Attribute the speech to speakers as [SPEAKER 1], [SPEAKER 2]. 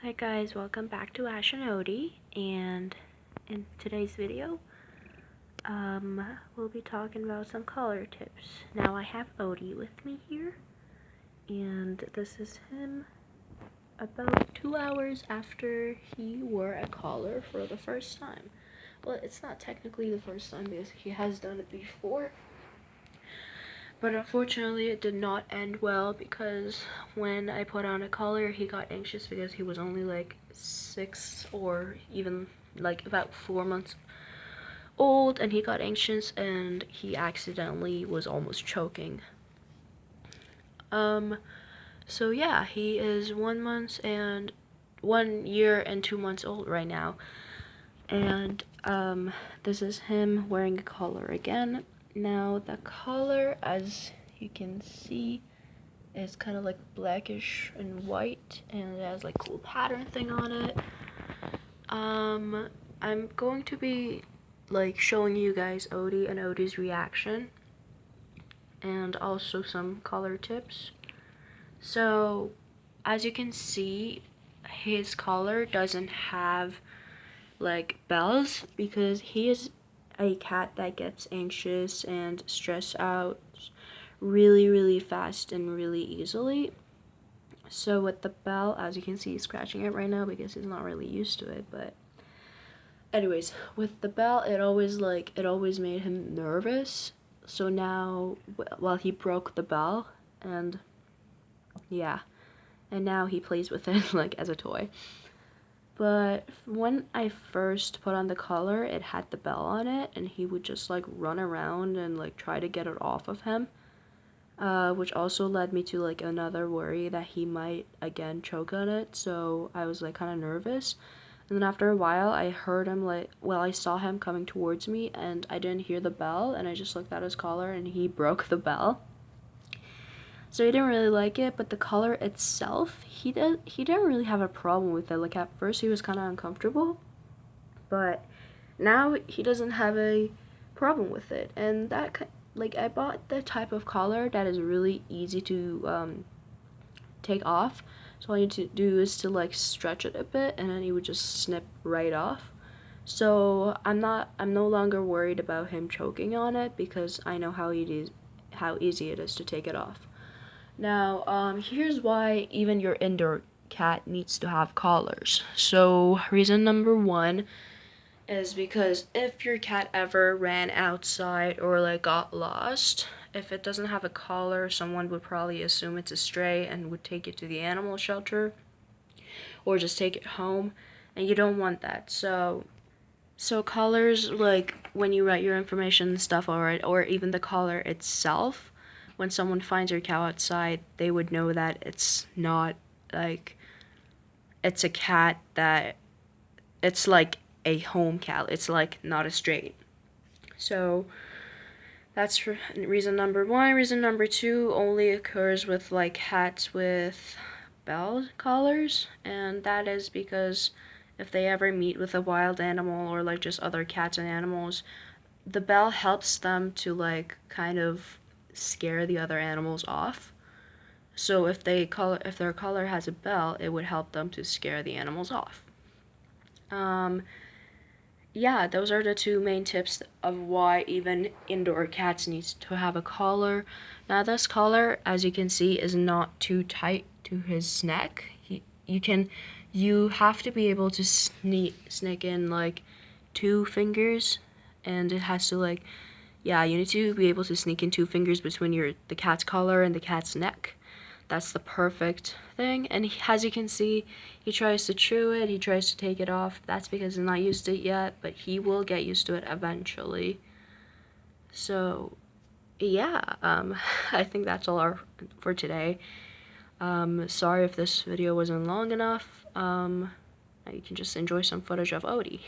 [SPEAKER 1] Hi guys, welcome back to Ash and Odie, and in today's video, we'll be talking about some color tips. Now I have Odie with me here, and this is him about 2 hours after he wore a collar for the first time. Well, it's not technically the first time because he has done it before, but unfortunately it did not end well because when I put on a collar, he got anxious because he was only like 6 or even like about 4 months old, and he got anxious and he accidentally was almost choking. So yeah, he is 1 year and 2 months old right now. And this is him wearing a collar again. Now the collar, as you can see, is kind of like blackish and white, and it has like cool pattern thing on it. I'm going to be like showing you guys Odie and Odie's reaction, and also some color tips. So as you can see, his collar doesn't have like bells because he is a cat that gets anxious and stressed out really fast and really easily. So with the bell, as you can see, he's scratching it right now because he's not really used to it. But anyways, with the bell, it always made him nervous. So now, well, he broke the bell, and yeah, and now he plays with it like as a toy. But when I first put on the collar, it had the bell on it, and he would just like run around and like try to get it off of him, which also led me to like another worry that he might again choke on it. So I was like kind of nervous. And then after a while, I heard him I saw him coming towards me, and I didn't hear the bell, and I just looked at his collar, and he broke the bell. So he didn't really like it, but the color itself, he didn't really have a problem with it. Like at first he was kind of uncomfortable, but now he doesn't have a problem with it. And that, like, I bought the type of collar that is really easy to take off. So all you need to do is to like stretch it a bit, and then he would just snip right off. So I'm no longer worried about him choking on it because I know how easy it is to take it off. Now, here's why even your indoor cat needs to have collars. So, reason number one is because if your cat ever ran outside or like got lost, if it doesn't have a collar, someone would probably assume it's a stray and would take it to the animal shelter or just take it home, and you don't want that. So collars, like when you write your information and stuff, alright, or even the collar itself, when someone finds your cow outside, they would know that it's not like, it's a cat that, it's like a home cat. It's like not a stray. So that's reason number one. Reason number two only occurs with like cats with bell collars, and that is because if they ever meet with a wild animal or like just other cats and animals, the bell helps them to like kind of scare the other animals off. So if their collar has a bell, it would help them to scare the animals off. Yeah, those are the two main tips of why even indoor cats need to have a collar. Now this collar, as you can see, is not too tight to his neck. You have to be able to sneak in like 2 fingers, and it has to like, yeah, you need to be able to sneak in 2 fingers between the cat's collar and the cat's neck. That's the perfect thing. And as you can see, he tries to chew it, he tries to take it off. That's because he's not used to it yet, but he will get used to it eventually. So yeah, I think that's all for today. Sorry if this video wasn't long enough. You can just enjoy some footage of Odie.